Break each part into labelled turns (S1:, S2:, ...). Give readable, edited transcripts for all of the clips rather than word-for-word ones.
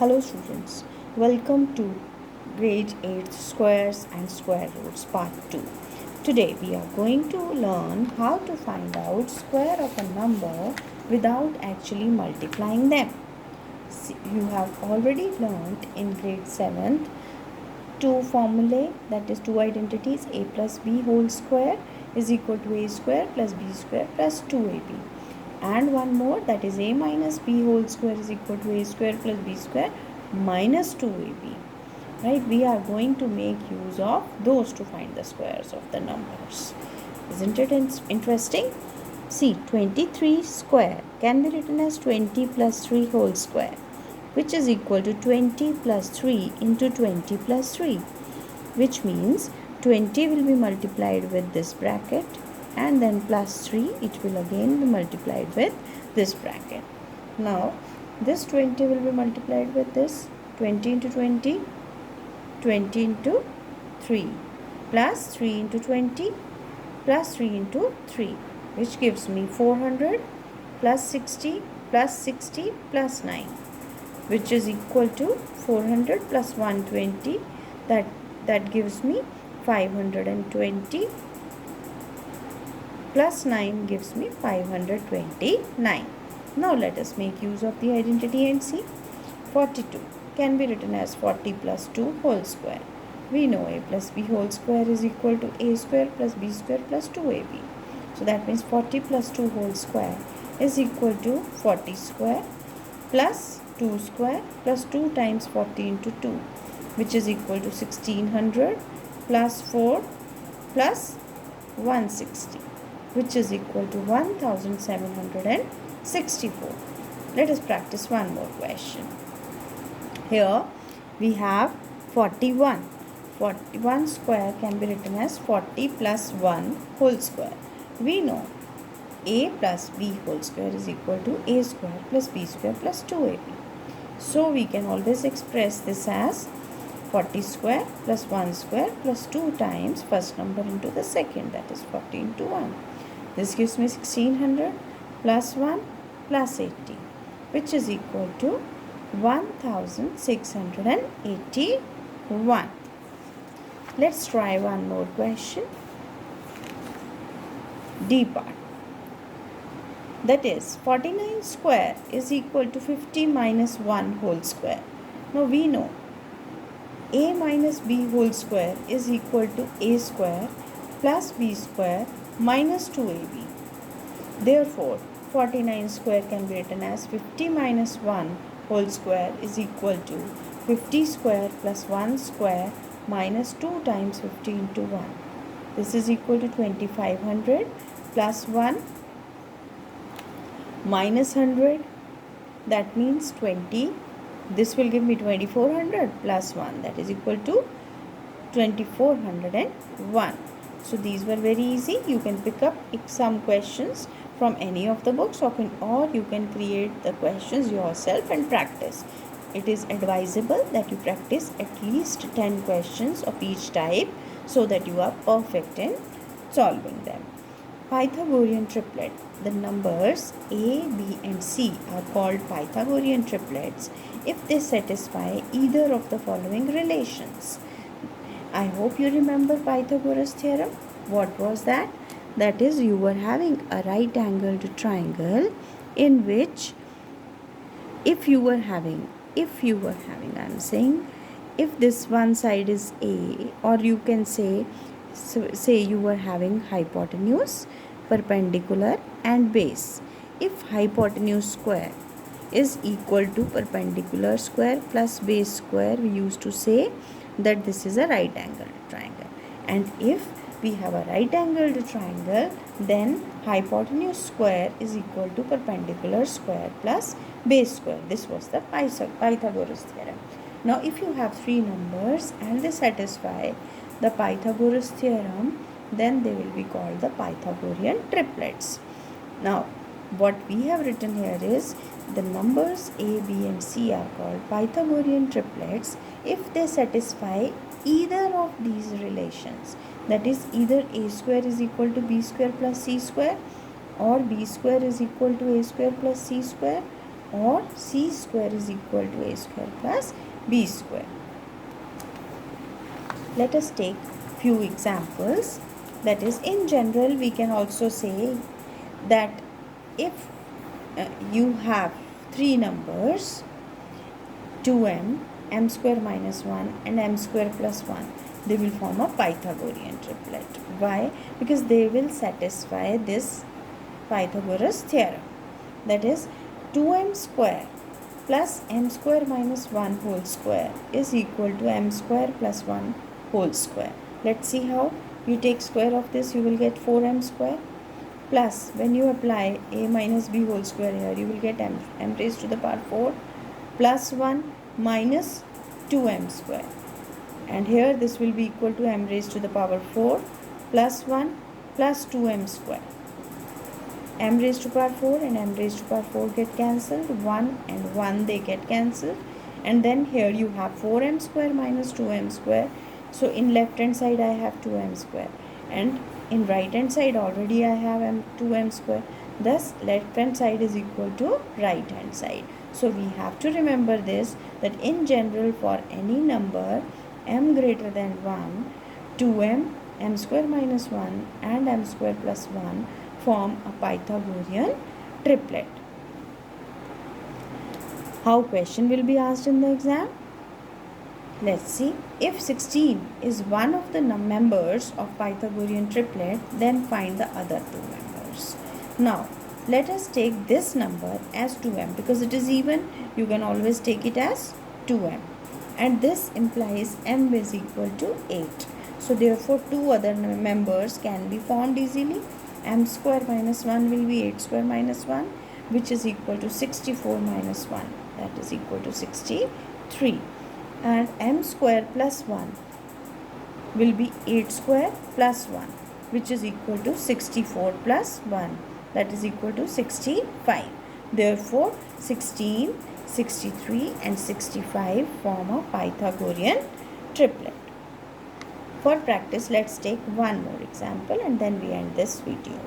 S1: Hello students, welcome to grade 8 squares and square roots part 2. Today we are going to learn how to find out square of a number without actually multiplying them. You have already learned in grade 7th two formulae, that is two identities, a plus b whole square is equal to a square plus b square plus 2ab. And one more, that is a minus b whole square is equal to a square plus b square minus 2ab. Right, we are going to make use of those to find the squares of the numbers. Isn't it interesting? See, 23 square can be written as 20 plus 3 whole square, which is equal to 20 plus 3 into 20 plus 3, which means 20 will be multiplied with this bracket and then plus 3, it will again be multiplied with this bracket. Now this 20 will be multiplied with this 20 into 20, 20 into 3 plus 3 into 20 plus 3 into 3, which gives me 400 plus 60 plus 9, which is equal to 400 plus 120, that gives me 520 plus 9 gives me 529. Now let us make use of the identity and see. 42 can be written as 40 plus 2 whole square. We know a plus b whole square is equal to a square plus b square plus 2ab. So that means 40 plus 2 whole square is equal to 40 square plus 2 square plus 2 times 40 into 2, which is equal to 1600 plus 4 plus 160, which is equal to 1764. Let us practice one more question. Here we have 41. 41 square can be written as 40 plus 1 whole square. We know a plus b whole square is equal to a square plus b square plus 2ab. So we can always express this as 40 square plus 1 square plus 2 times first number into the second, that is 40 into 1. This gives me 1600 plus 1 plus 80, which is equal to 1681. Let's try one more question. D part. That is 49 square is equal to 50 minus 1 whole square. Now we know a minus b whole square is equal to a square plus b square minus 2ab. Therefore, 49 square can be written as 50 minus 1 whole square is equal to 50 square plus 1 square minus 2 times 50 into 1. This is equal to 2500 plus 1 minus 100, that means 20. This will give me 2400 plus 1, that is equal to 2401. So these were very easy. You can pick up some questions from any of the books, or you can create the questions yourself and practice. It is advisable that you practice at least 10 questions of each type so that you are perfect in solving them. Pythagorean triplet. The numbers a, b and c are called Pythagorean triplets if they satisfy either of the following relations. I hope you remember Pythagoras theorem. What was that? That is, you were having a right angled triangle in which if this one side is a, or you can say you were having hypotenuse, perpendicular and base. If hypotenuse square is equal to perpendicular square plus base square, we used to say that this is a right angled triangle. And if we have a right angled triangle, then hypotenuse square is equal to perpendicular square plus base square. This was the Pythagoras theorem. Now if you have three numbers and they satisfy the Pythagoras theorem, then they will be called the Pythagorean triplets. Now what we have written here is the numbers a, b and c are called Pythagorean triplets if they satisfy either of these relations. That is, either a square is equal to b square plus c square, or b square is equal to a square plus c square, or c square is equal to a square plus b square. Let us take few examples. That is, in general, we can also say that if you have three numbers 2m, m square minus 1 and m square plus 1, they will form a Pythagorean triplet. Why? Because they will satisfy this Pythagoras theorem. That is, 2m square plus m square minus 1 whole square is equal to m square plus 1 whole square. Let's see how. You take square of this, you will get 4m square, plus when you apply a minus b whole square here, you will get m raised to the power 4 plus 1 minus 2m square, and here this will be equal to m raised to the power 4 plus 1 plus 2m square. M raised to power 4 and m raised to power 4 get cancelled, 1 and 1 they get cancelled, and then here you have 4m square minus 2m square. So in left hand side I have 2m square, and in right hand side already I have 2m square. Thus left hand side is equal to right hand side. So we have to remember this, that in general for any number m greater than 1, 2m, m square minus 1 and m square plus 1 form a Pythagorean triplet. How question will be asked in the exam? Let's see. If 16 is one of the members of Pythagorean triplet, then find the other two members. Now, let us take this number as 2m, because it is even. You can always take it as 2m. And this implies m is equal to 8. So, therefore, two other members can be formed easily. M square minus 1 will be 8 square minus 1, which is equal to 64 minus 1. That is equal to 63. And m square plus 1 will be 8 square plus 1, which is equal to 64 plus 1. That is equal to 65. Therefore, 16, 63 and 65 form a Pythagorean triplet. For practice, let's take one more example and then we end this video.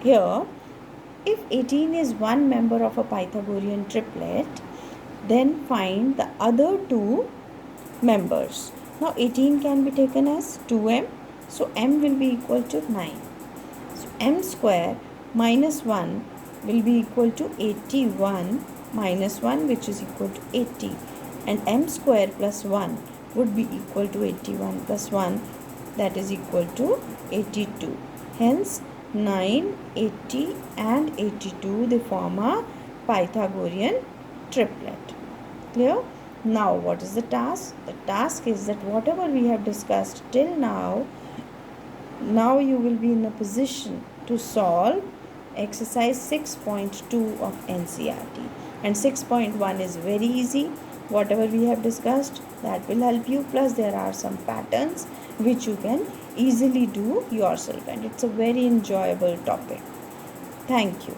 S1: Here, if 18 is one member of a Pythagorean triplet, then find the other two members. Now 18 can be taken as 2m, so m will be equal to 9. So m square minus 1 will be equal to 81 minus 1, which is equal to 80, and m square plus 1 would be equal to 81 plus 1, that is equal to 82. Hence 9, 80 and 82, they form a Pythagorean triplet. Clear? Now what is the task? The task is that whatever we have discussed till now you will be in a position to solve exercise 6.2 of NCERT, and 6.1 is very easy. Whatever we have discussed, that will help you, plus there are some patterns which you can easily do yourself, and it's a very enjoyable topic. Thank you.